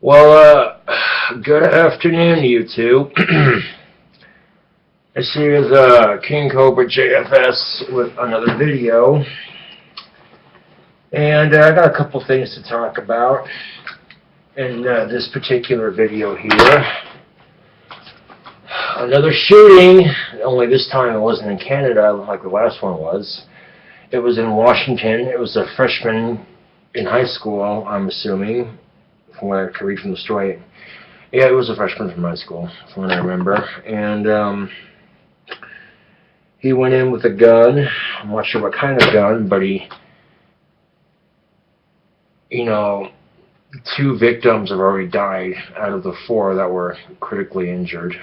Good afternoon, you two. This is KingCobraJFS with another video. And I got a couple things to talk about in this particular video here. Another shooting, only this time it wasn't in Canada like the last one was. It was in Washington. It was a freshman in high school, I'm assuming, from what I could read from the story. Yeah, it was a freshman from high school, from what I remember. And he went in with a gun. I'm not sure what kind of gun, but two victims have already died out of the four that were critically injured.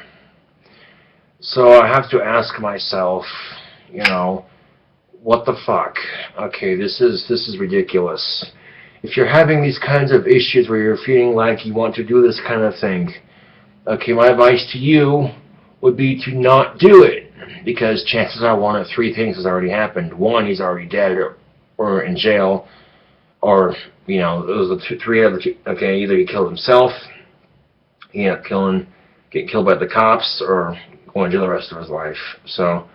So I have to ask myself, what the fuck? Okay, this is ridiculous. If you're having these kinds of issues where you're feeling like you want to do this kind of thing, okay, my advice to you would be to not do it, because chances are one of three things has already happened. One, he's already dead or in jail, or, those are the three other two. Okay, either he killed himself, he ended up getting killed by the cops, or going to jail the rest of his life. So,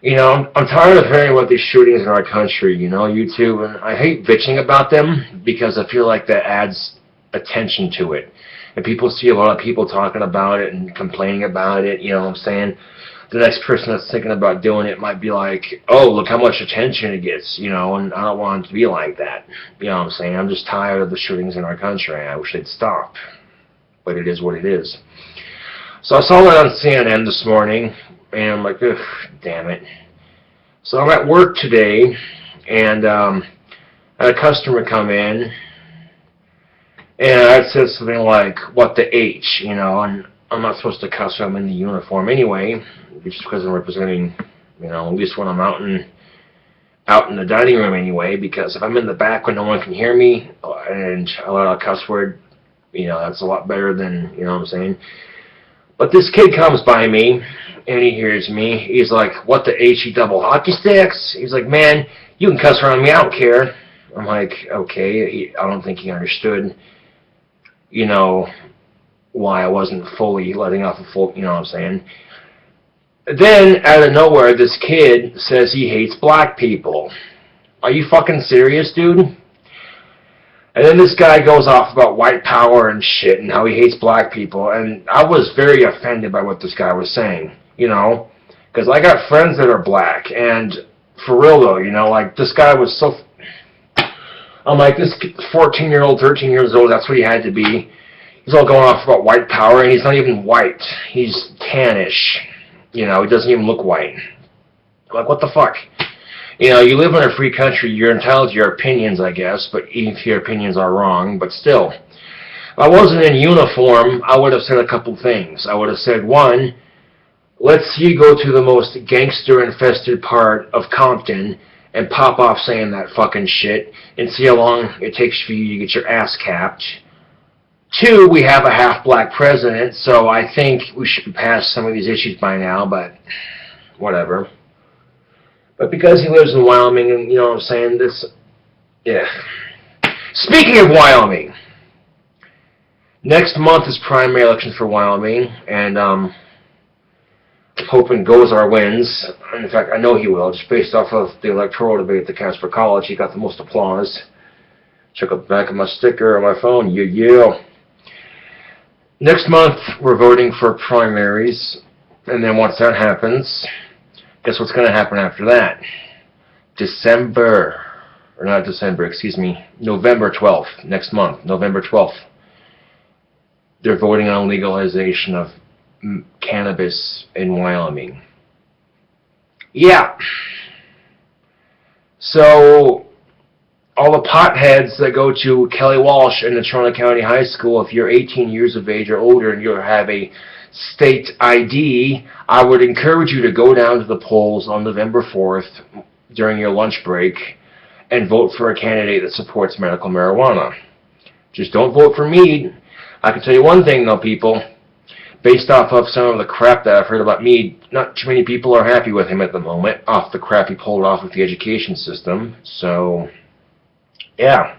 I'm tired of hearing about these shootings in our country, YouTube, and I hate bitching about them because I feel like that adds attention to it. And people see a lot of people talking about it and complaining about it, you know what I'm saying? The next person that's thinking about doing it might be like, oh, look how much attention it gets, and I don't want it to be like that. You know what I'm saying? I'm just tired of the shootings in our country. I wish they'd stop. But it is what it is. So I saw that on CNN this morning, and I'm like, ugh, damn it. So I'm at work today, and I had a customer come in, and I said something like, what the H, and I'm not supposed to cuss when I'm in the uniform anyway, just because I'm representing, at least when I'm out in the dining room anyway, because if I'm in the back when no one can hear me, and I let out a cuss word, that's a lot better than, what I'm saying. But this kid comes by me, and he hears me. He's like, what the H, you double hockey sticks? He's like, man, you can cuss around me, I don't care. I'm like, okay. I don't think he understood, why I wasn't fully letting off a full, what I'm saying. Then, out of nowhere, this kid says he hates black people. Are you fucking serious, dude? And then this guy goes off about white power and shit and how he hates black people. And I was very offended by what this guy was saying, because I got friends that are black. And for real, though, like this guy was so... I'm like, this 14-year-old, 13 years old, that's what he had to be. He's all going off about white power, and he's not even white. He's tannish. He doesn't even look white. I'm like, what the fuck? You live in a free country, you're entitled to your opinions, I guess, but even if your opinions are wrong, but still. If I wasn't in uniform, I would have said a couple things. I would have said, one, let's see you go to the most gangster-infested part of Compton and pop off saying that fucking shit and see how long it takes for you to get your ass capped. Two, we have a half-black president, so I think we should be past some of these issues by now, but whatever. But because he lives in Wyoming, and you know what I'm saying, Speaking of Wyoming, next month is primary elections for Wyoming, and hoping Gozar wins. In fact, I know he will, just based off of the electoral debate at the Casper College. He got the most applause. Check out the back of my sticker on my phone. Yeah. Next month, we're voting for primaries, and then once that happens, guess what's going to happen after that? November 12th, next month, November 12th. They're voting on legalization of cannabis in Wyoming. Yeah. So, all the potheads that go to Kelly Walsh in the Toronto County High School, if you're 18 years of age or older and you have a state ID, I would encourage you to go down to the polls on November 4th during your lunch break and vote for a candidate that supports medical marijuana. Just don't vote for mead. I can tell you one thing though, people. Based off of some of the crap that I've heard about mead, not too many people are happy with him at the moment, off the crap he pulled off with the education system. So, yeah.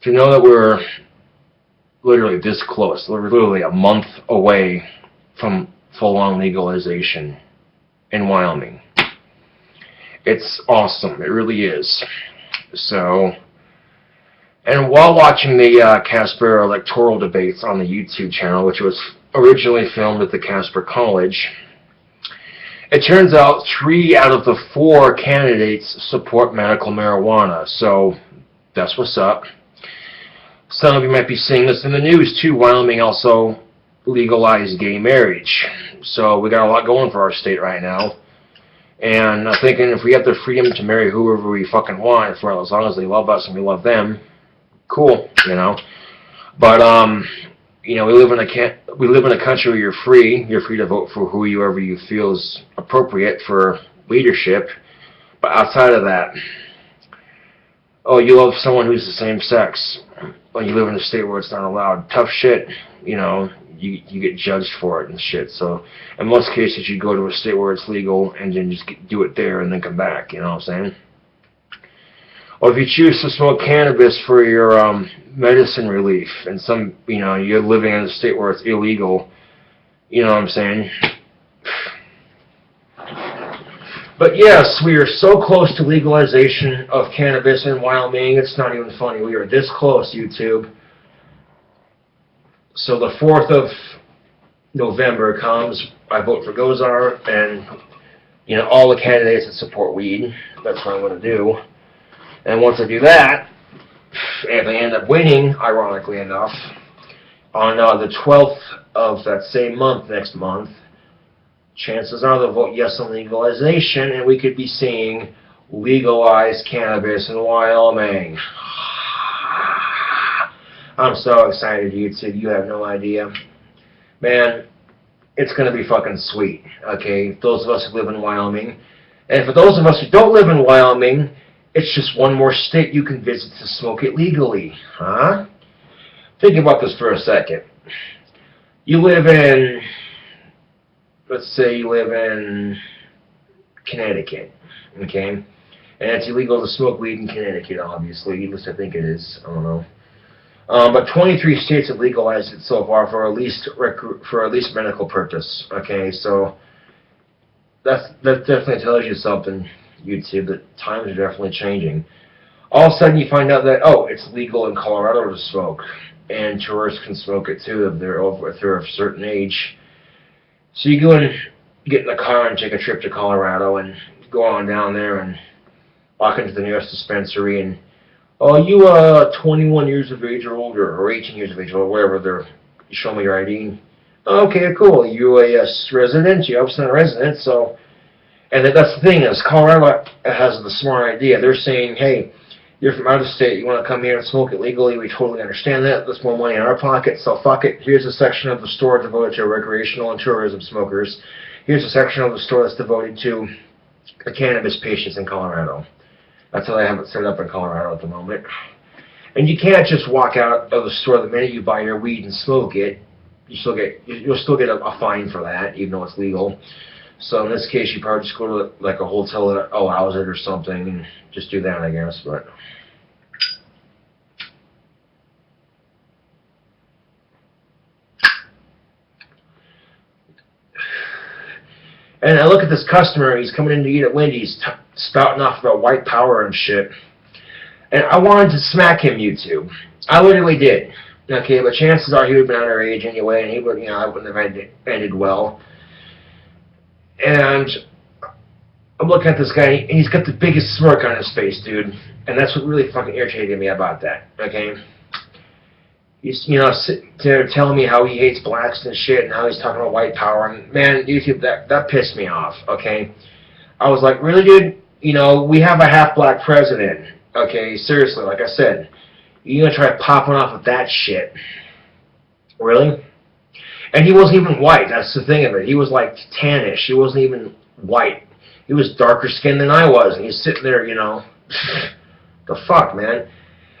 to know that we're literally this close, we're literally a month away from full-on legalization in Wyoming. It's awesome. It really is. So, and while watching the Casper electoral debates on the YouTube channel, which was originally filmed at the Casper College, it turns out 3 out of the 4 candidates support medical marijuana. So, that's what's up. Some of you might be seeing this in the news too. Wyoming also legalized gay marriage. So we got a lot going for our state right now. And I'm thinking if we have the freedom to marry whoever we fucking want, for as long as they love us and we love them, cool, you know. But you know, we live in a country where you're free. You're free to vote for whoever you feel is appropriate for leadership. But outside of that, oh, you love someone who's the same sex. When you live in a state where it's not allowed, tough shit, you know, you get judged for it and shit. So in most cases you go to a state where it's legal and then just do it there and then come back, you know what I'm saying? Or if you choose to smoke cannabis for your medicine relief and some, you know, you're living in a state where it's illegal, you know what I'm saying? But yes, we are so close to legalization of cannabis in Wyoming, it's not even funny. We are this close, YouTube. So the 4th of November comes, I vote for Gozar, and, you know, all the candidates that support weed. That's what I'm going to do. And once I do that, if I end up winning, ironically enough, on the 12th of that same month, next month, chances are they'll vote yes on legalization, and we could be seeing legalized cannabis in Wyoming. I'm so excited, YouTube. You have no idea. Man, it's going to be fucking sweet, okay? Those of us who live in Wyoming. And for those of us who don't live in Wyoming, it's just one more state you can visit to smoke it legally, huh? Think about this for a second. You live in... Let's say you live in Connecticut, okay? And it's illegal to smoke weed in Connecticut, obviously. At least I think it is. I don't know. But 23 states have legalized it so far for at least medical purpose, okay? So that definitely tells you something, YouTube, that times are definitely changing. All of a sudden you find out that, oh, it's legal in Colorado to smoke. And tourists can smoke it too if they're of a certain age. So you go and get in the car and take a trip to Colorado and go on down there and walk into the nearest dispensary and, oh, you 21 years of age or older, or 18 years of age or whatever, you show me your ID. Okay, cool. You a resident? You obviously not a resident, so, and that's the thing is, Colorado has the smart idea. They're saying, hey, you're from out of state, you want to come here and smoke it legally, we totally understand that. That's more money in our pocket, so fuck it. Here's a section of the store devoted to recreational and tourism smokers. Here's a section of the store that's devoted to the cannabis patients in Colorado. That's how they have it set up in Colorado at the moment. And you can't just walk out of the store the minute you buy your weed and smoke it. You'll still get a fine for that, even though it's legal. So in this case, you probably just go to like a hotel that allows it or something and just do that, I guess. But and I look at this customer, he's coming in to eat at Wendy's, spouting off about white power and shit. And I wanted to smack him, YouTube. I literally did. Okay, but chances are he would have been underage anyway, and he would, I wouldn't have ended well. And I'm looking at this guy, and he's got the biggest smirk on his face, dude. And that's what really fucking irritated me about that, okay? He's, sitting there telling me how he hates blacks and shit, and how he's talking about white power. And, man, YouTube, that pissed me off, okay? I was like, really, dude? We have a half-black president, okay? Seriously, like I said. You're going to try popping off with that shit. Really? And he wasn't even white. That's the thing of it. He was like tannish. He wasn't even white. He was darker skinned than I was. And he's sitting there, the fuck, man.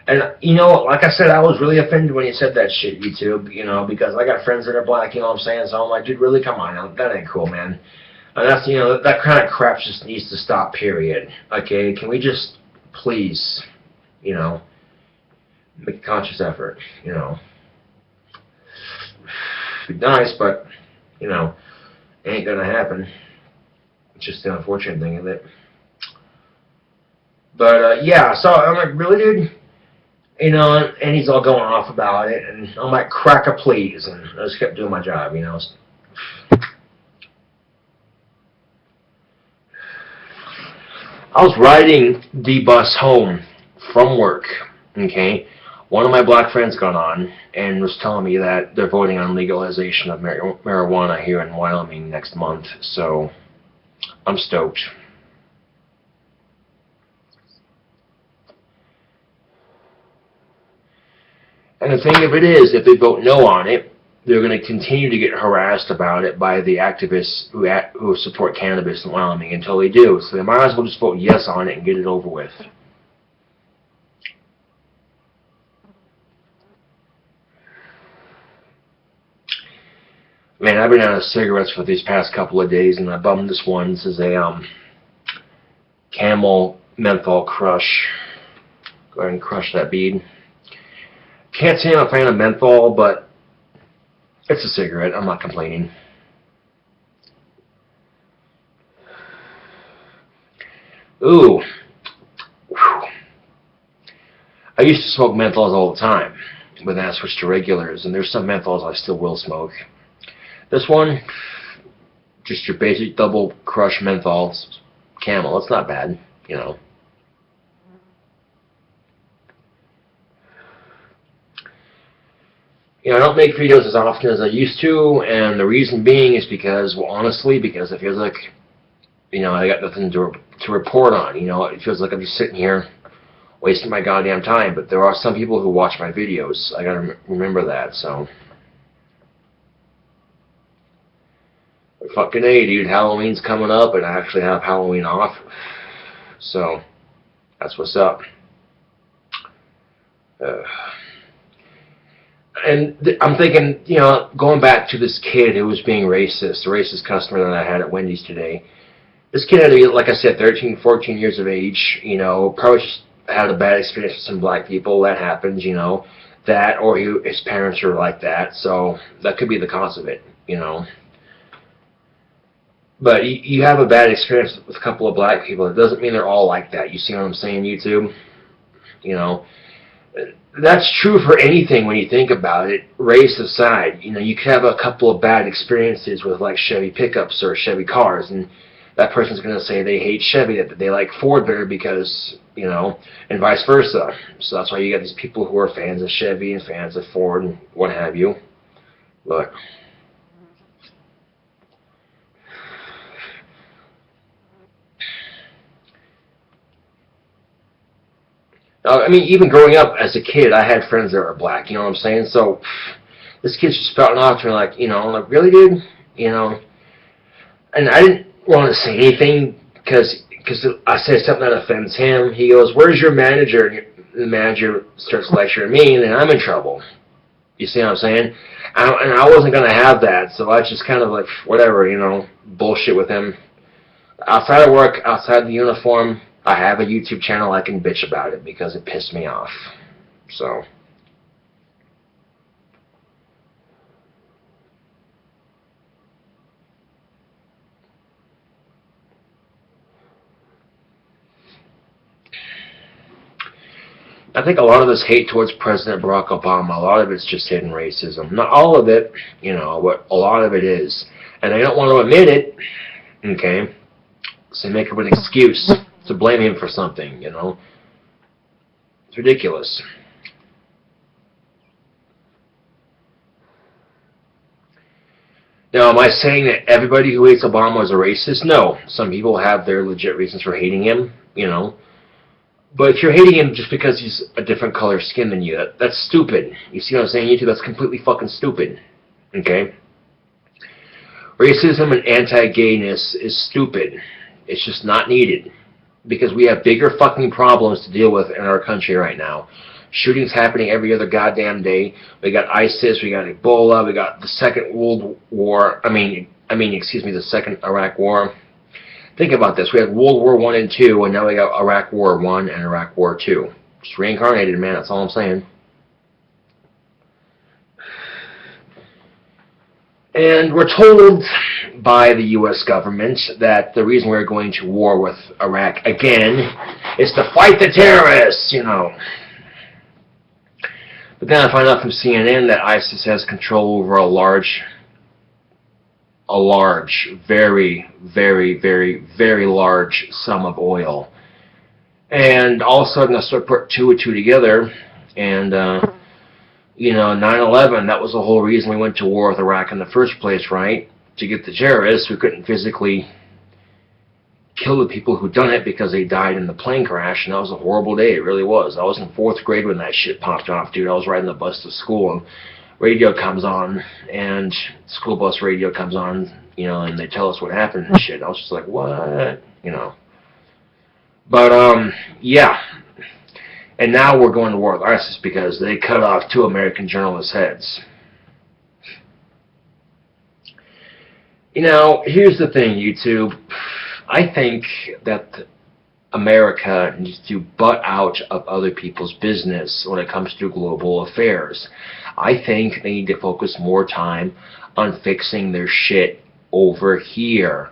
And, like I said, I was really offended when he said that shit, YouTube, because I got friends that are black, you know what I'm saying? So I'm like, dude, really? Come on. That ain't cool, man. And that's, that kind of crap just needs to stop, period. Okay? Can we just, please, Make a conscious effort, you know. It'd be nice, but, you know, it ain't gonna happen. It's just the unfortunate thing of it. But, yeah, so I'm like, really, dude? You know, and he's all going off about it, and I'm like, cracker, please, and I just kept doing my job, you know. I was riding the bus home from work, okay? One of my black friends got on and was telling me that they're voting on legalization of marijuana here in Wyoming next month, so I'm stoked. And the thing of it is, if they vote no on it, they're going to continue to get harassed about it by the activists who support cannabis in Wyoming until they do. So they might as well just vote yes on it and get it over with. Man, I've been out of cigarettes for these past couple of days, and I bummed this one. This is a Camel Menthol Crush. Go ahead and crush that bead. Can't say I'm a fan of menthol, but it's a cigarette. I'm not complaining. Ooh. Whew. I used to smoke menthols all the time, but then I switched to regulars, and there's some menthols I still will smoke. This one, just your basic double crush menthols, Camel. It's not bad, you know. You know, I don't make videos as often as I used to, and the reason being is because, well, honestly, because it feels like, you know, I got nothing to report on. You know, it feels like I'm just sitting here wasting my goddamn time. But there are some people who watch my videos. I gotta remember that. So, but fucking A, dude, Halloween's coming up, and I actually have Halloween off. So, that's what's up. And I'm thinking, you know, going back to this kid who was being racist, the racist customer that I had at Wendy's today. This kid had, like I said, 13, 14 years of age, you know, probably just had a bad experience with some black people. That happens, you know, that, or his parents are like that, so that could be the cause of it, you know. But you have a bad experience with a couple of black people. It doesn't mean they're all like that. You see what I'm saying, YouTube? You know. That's true for anything when you think about it, race aside. You know, you could have a couple of bad experiences with like Chevy pickups or Chevy cars, and that person's going to say they hate Chevy, that they like Ford better because, you know, and vice versa. So that's why you got these people who are fans of Chevy and fans of Ford and what have you. But I mean, even growing up as a kid, I had friends that were black, you know what I'm saying? So, this kid's just spouting off to me like, you know, I'm like, really, dude? You know? And I didn't want to say anything because I said something that offends him. He goes, where's your manager? And the manager starts lecturing me, and then I'm in trouble. You see what I'm saying? And I wasn't going to have that, so I just kind of like, whatever, you know, bullshit with him. Outside of work, outside the uniform, I have a YouTube channel. I can bitch about it because it pissed me off. So, I think a lot of this hate towards President Barack Obama, a lot of it's just hidden racism. Not all of it, you know, but a lot of it is. And they don't want to admit it, okay? So they make up an excuse to blame him for something, you know? It's ridiculous. Now, am I saying that everybody who hates Obama is a racist? No. Some people have their legit reasons for hating him, you know? But if you're hating him just because he's a different color skin than you, that's stupid. You see what I'm saying, YouTube? That's completely fucking stupid, okay? Racism and anti-gayness is stupid. It's just not needed. Because we have bigger fucking problems to deal with in our country right now. Shootings happening every other goddamn day. We got ISIS, we got Ebola, we got the Second World War, the Second Iraq War. Think about this. We had World War I and II, and now we got Iraq War I and Iraq War II. Just reincarnated, man, that's all I'm saying. And we're told by the U.S. government that the reason we're going to war with Iraq again is to fight the terrorists, you know. But then I find out from CNN that ISIS has control over a large, very, very, very, very large sum of oil. And all of a sudden I start putting two and two together, and you know, 9/11, that was the whole reason we went to war with Iraq in the first place, right? To get the terrorists. We couldn't physically kill the people who done it because they died in the plane crash, and that was a horrible day. It really was. I was in 4th grade when that shit popped off, dude. I was riding the bus to school, and radio comes on, and school bus radio comes on, you know, and they tell us what happened and shit. I was just like, what? You know. But, yeah. And now we're going to war with ISIS because they cut off 2 American journalists' heads. You know, here's the thing, YouTube. I think that America needs to butt out of other people's business when it comes to global affairs. I think they need to focus more time on fixing their shit over here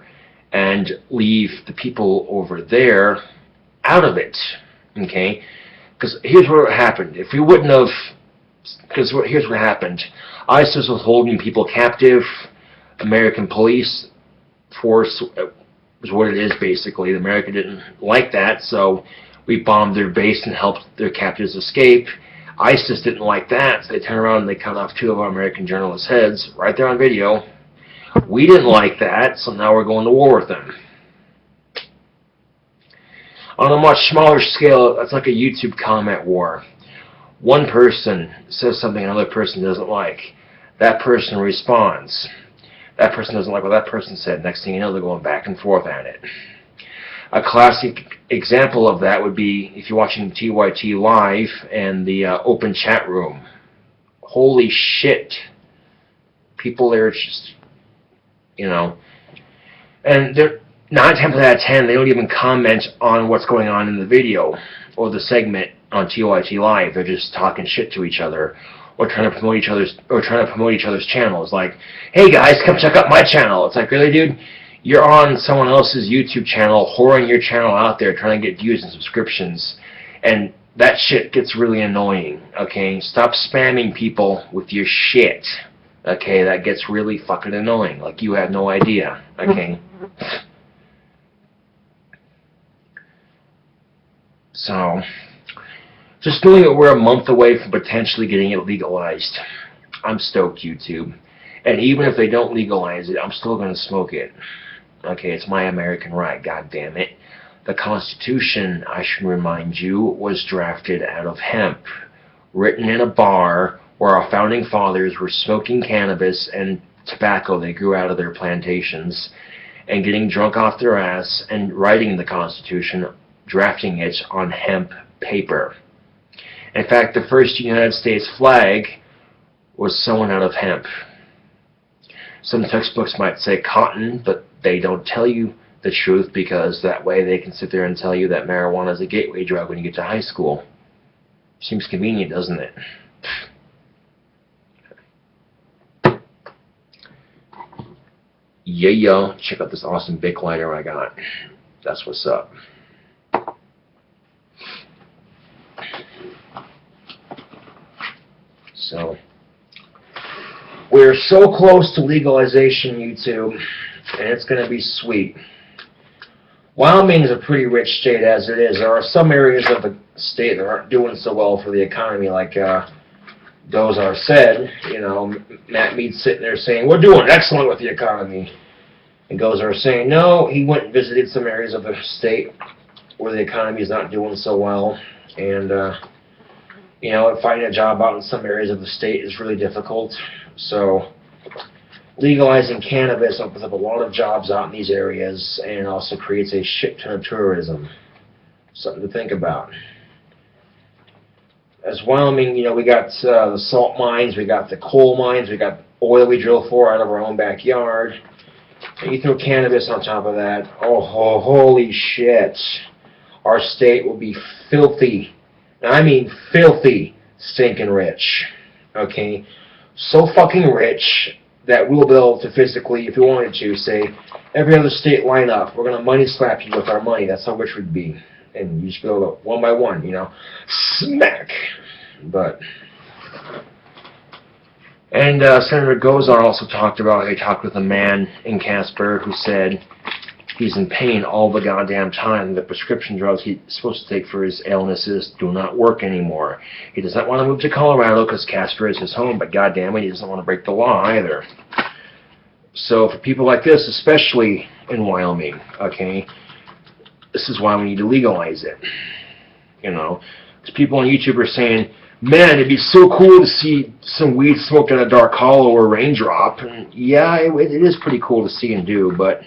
and leave the people over there out of it, okay? Because here's what happened. If we wouldn't have... Because here's what happened. ISIS was holding people captive. American police force was what it is, basically. America didn't like that, so we bombed their base and helped their captives escape. ISIS didn't like that, so they turned around and they cut off 2 of our American journalists' heads, right there on video. We didn't like that, so now we're going to war with them. On a much smaller scale, that's like a YouTube comment war. One person says something another person doesn't like. That person responds. That person doesn't like what that person said. Next thing you know, they're going back and forth at it. A classic example of that would be if you're watching TYT Live and the open chat room. Holy shit. People there just, you know. And they're 9 times out of 10, they don't even comment on what's going on in the video or the segment on TYT Live. They're just talking shit to each other, or trying to promote each other's channels. Like, hey guys, come check out my channel. It's like, really, dude? You're on someone else's YouTube channel, whoring your channel out there, trying to get views and subscriptions, and that shit gets really annoying. Okay, stop spamming people with your shit. Okay, that gets really fucking annoying. Like, you have no idea. Okay. So, just knowing that we're a month away from potentially getting it legalized, I'm stoked, YouTube. And even if they don't legalize it, I'm still going to smoke it. Okay, it's my American right, God damn it. The Constitution, I should remind you, was drafted out of hemp, written in a bar where our founding fathers were smoking cannabis and tobacco they grew out of their plantations, and getting drunk off their ass and writing the Constitution, drafting it on hemp paper. In fact, the first United States flag was sewn out of hemp. Some textbooks might say cotton, but they don't tell you the truth, because that way they can sit there and tell you that marijuana is a gateway drug when you get to high school. Seems convenient, doesn't it? Yeah, yo, check out this awesome Bic lighter I got. That's what's up. So, we're so close to legalization, YouTube, and it's going to be sweet. Wyoming is a pretty rich state as it is. There are some areas of the state that aren't doing so well for the economy, like those are said. You know, Matt Mead's sitting there saying, we're doing excellent with the economy. And Gozer are saying, no, he went and visited some areas of the state where the economy is not doing so well. And, you know, finding a job out in some areas of the state is really difficult. So legalizing cannabis opens up a lot of jobs out in these areas, and also creates a shit ton of tourism. Something to think about. As Wyoming, you know, we got the salt mines, we got the coal mines, we got oil we drill for out of our own backyard. And you throw cannabis on top of that, oh, holy shit. Our state will be filthy. I mean filthy, stinking rich. Okay? So fucking rich that we'll be able to physically, if we wanted to, say, every other state line up, we're going to money slap you with our money. That's how rich we'd be. And you just go one by one, you know, smack. But, and Senator Gozar also talked about, he talked with a man in Casper who said he's in pain all the goddamn time. The prescription drugs he's supposed to take for his illnesses do not work anymore. He does not want to move to Colorado because Casper is his home, but goddamn it, he doesn't want to break the law either. So for people like this, especially in Wyoming, okay, this is why we need to legalize it. You know, because people on YouTube are saying, man, it'd be so cool to see some weed smoked in a dark hollow or raindrop. And yeah, it is pretty cool to see and do, but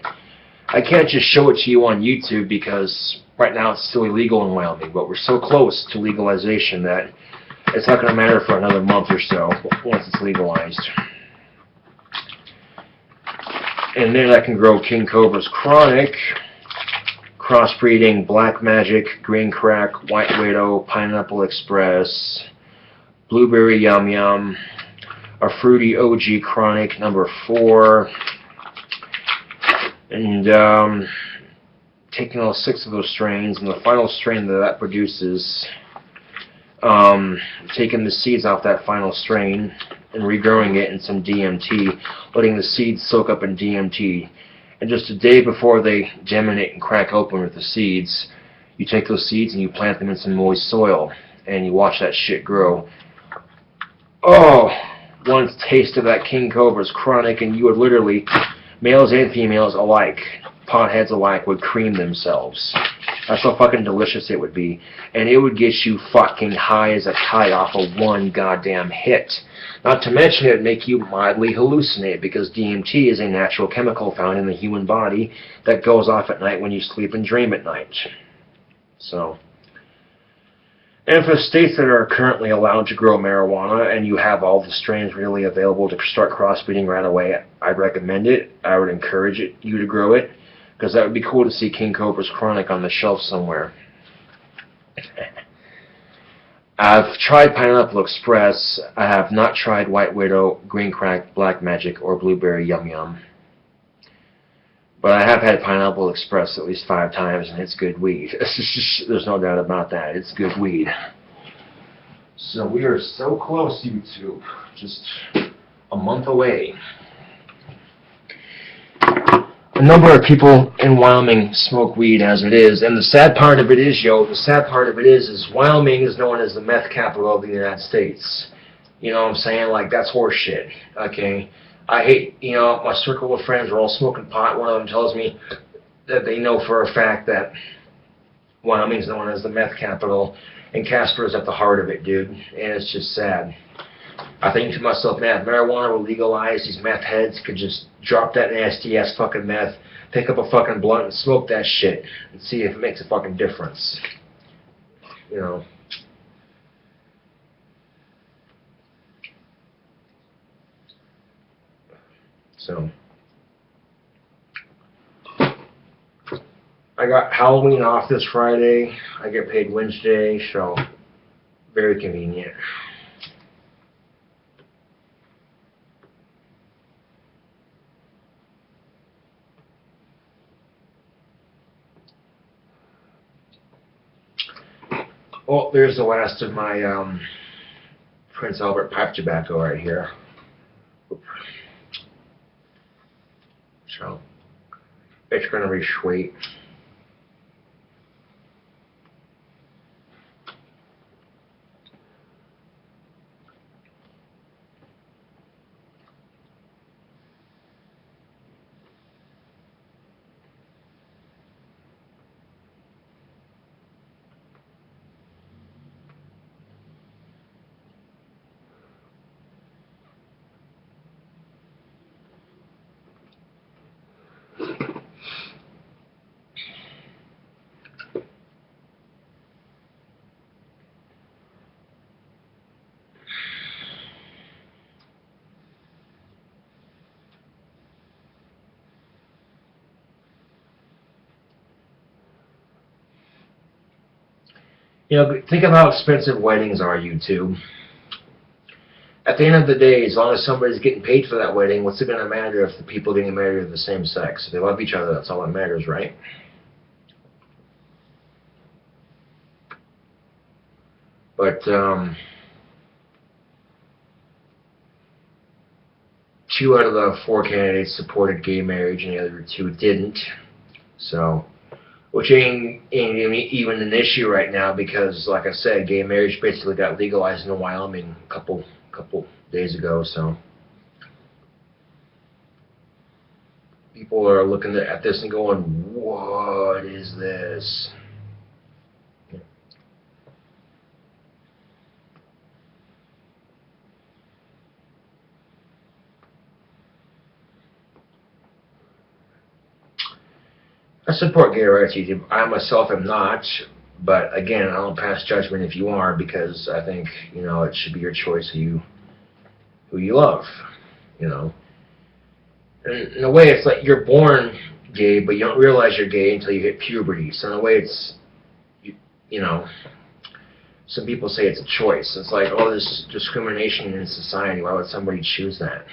I can't just show it to you on YouTube because right now it's still illegal in Wyoming, but we're so close to legalization that it's not going to matter for another month or so once it's legalized. And then I can grow King Cobra's Chronic, crossbreeding Black Magic, Green Crack, White Widow, Pineapple Express, Blueberry Yum Yum, a Fruity OG Chronic number 4, and taking all 6 of those strains, and the final strain that produces, taking the seeds off that final strain and regrowing it in some DMT, letting the seeds soak up in DMT. And just a day before they germinate and crack open with the seeds, you take those seeds and you plant them in some moist soil, and you watch that shit grow. Oh, one taste of that King Cobra's Chronic, and you would literally, males and females alike, potheads alike, would cream themselves. That's how fucking delicious it would be. And it would get you fucking high as a kite off of one goddamn hit. Not to mention it would make you mildly hallucinate, because DMT is a natural chemical found in the human body that goes off at night when you sleep and dream at night. So, and for states that are currently allowed to grow marijuana and you have all the strains really available to start crossbreeding right away, I'd recommend it. I would encourage you to grow it, because that would be cool to see King Cobra's Chronic on the shelf somewhere. I've tried Pineapple Express. I have not tried White Widow, Green Crack, Black Magic, or Blueberry Yum Yum. But I have had Pineapple Express at least 5 times, and it's good weed. There's no doubt about that. It's good weed. So we are so close, YouTube. Just a month away. A number of people in Wyoming smoke weed as it is, and the sad part of it is, the sad part of it is Wyoming is known as the meth capital of the United States. You know what I'm saying? Like, that's horse shit, okay? I hate, my circle of friends are all smoking pot. One of them tells me that they know for a fact that Wyoming is known as the meth capital, and Casper is at the heart of it, dude, and it's just sad. I think to myself, man, if marijuana were legalized, these meth heads could just drop that nasty-ass fucking meth, pick up a fucking blunt and smoke that shit, and see if it makes a fucking difference. You know. So, I got Halloween off this Friday. I get paid Wednesday, so very convenient. Well, there's the last of my Prince Albert pipe tobacco right here. So, it's going to be sweet. Think of how expensive weddings are, YouTube. At the end of the day, as long as somebody's getting paid for that wedding, what's it going to matter if the people getting married are the same sex? If they love each other, that's all that matters, right? But 2 out of the 4 candidates supported gay marriage, and the other 2 didn't. So, which ain't even an issue right now because, like I said, gay marriage basically got legalized in Wyoming a couple days ago. So, people are looking at this and going, "What is this?" I support gay rights. I myself am not, but again, I don't pass judgment if you are, because I think, you know, it should be your choice who you love, you know. And in a way, it's like you're born gay, but you don't realize you're gay until you hit puberty. So in a way, it's, you know, some people say it's a choice. It's like, oh, there's discrimination in society. Why would somebody choose that?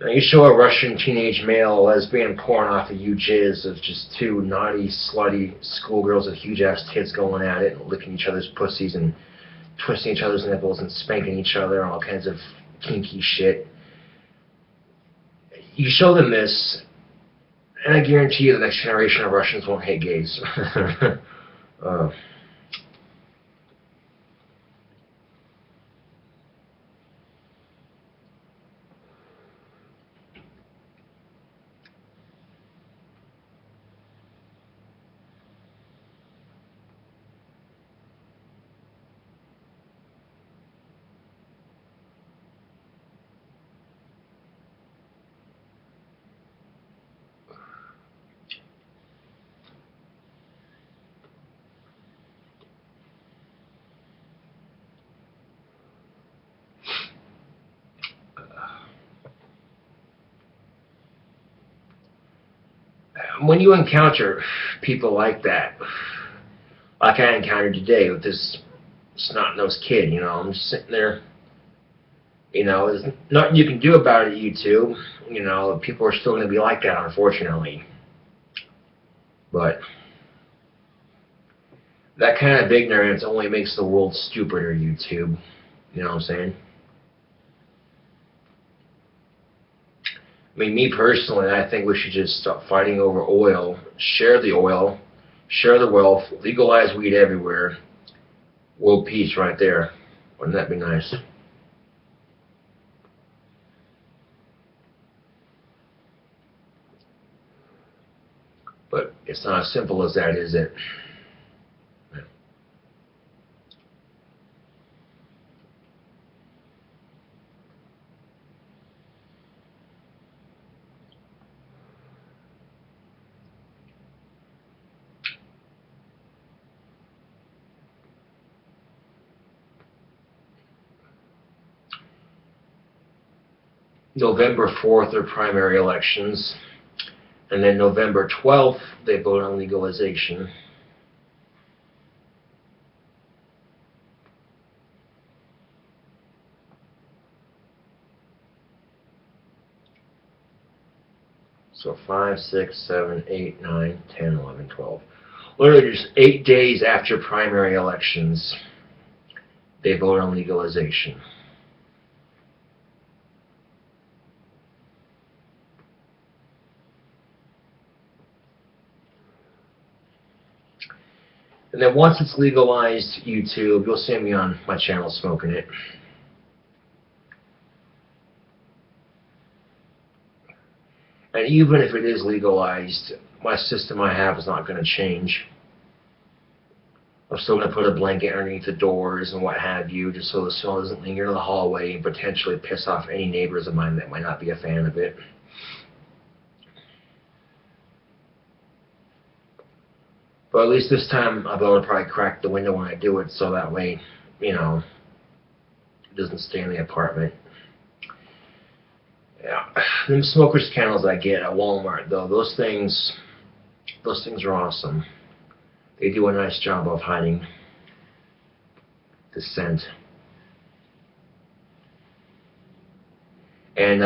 Now, you show a Russian teenage male lesbian porn off of UJizz of just 2 naughty, slutty schoolgirls with huge-ass tits going at it and licking each other's pussies and twisting each other's nipples and spanking each other and all kinds of kinky shit. You show them this, and I guarantee you the next generation of Russians won't hate gays. When you encounter people like that, like I encountered today with this snot-nosed kid, you know, I'm just sitting there, you know, there's nothing you can do about it, YouTube. You know, people are still going to be like that, unfortunately. But that kind of ignorance only makes the world stupider, YouTube. You know what I'm saying? I mean, me personally, I think we should just stop fighting over oil, share the wealth, legalize weed everywhere. World peace right there. Wouldn't that be nice? But it's not as simple as that, is it? November 4th are primary elections, and then November 12th they vote on legalization. So 5, 6, 7, 8, 9, 10, 11, 12. Literally just 8 days after primary elections, they vote on legalization. And then once it's legalized, YouTube, you'll see me on my channel smoking it. And even if it is legalized, my system I have is not going to change. I'm still going to put a blanket underneath the doors and what have you, just so the smell doesn't linger in the hallway and potentially piss off any neighbors of mine that might not be a fan of it. But at least this time I'll be able to probably crack the window when I do it, so that way, you know, it doesn't stay in the apartment. Yeah, them smoker's candles I get at Walmart, though, those things are awesome. They do a nice job of hiding. to send. And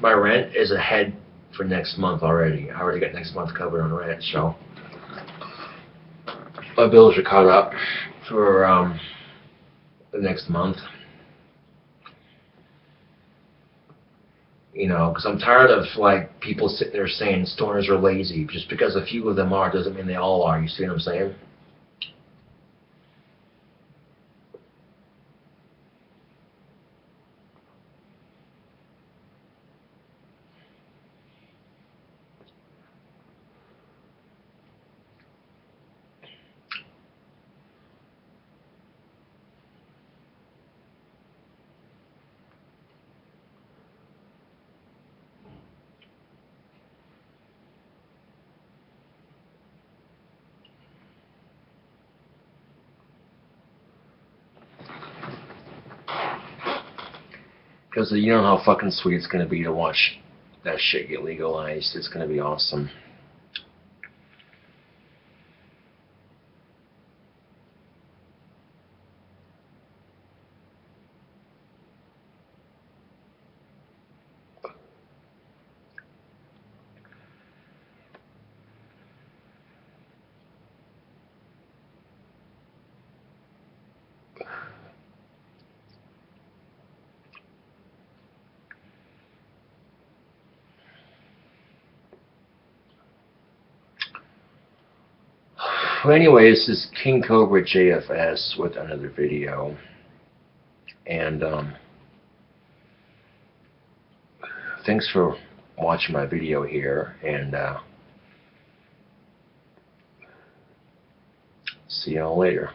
my rent is ahead for next month already. I already got next month covered on rent, so my bills are caught up for the next month. You know, because I'm tired of like people sitting there saying stoners are lazy. Just because a few of them are doesn't mean they all are. You see what I'm saying? Because you know how fucking sweet it's gonna be to watch that shit get legalized. It's gonna be awesome. Well, anyway, this is KingCobraJFS with another video, and thanks for watching my video here, and see y'all later.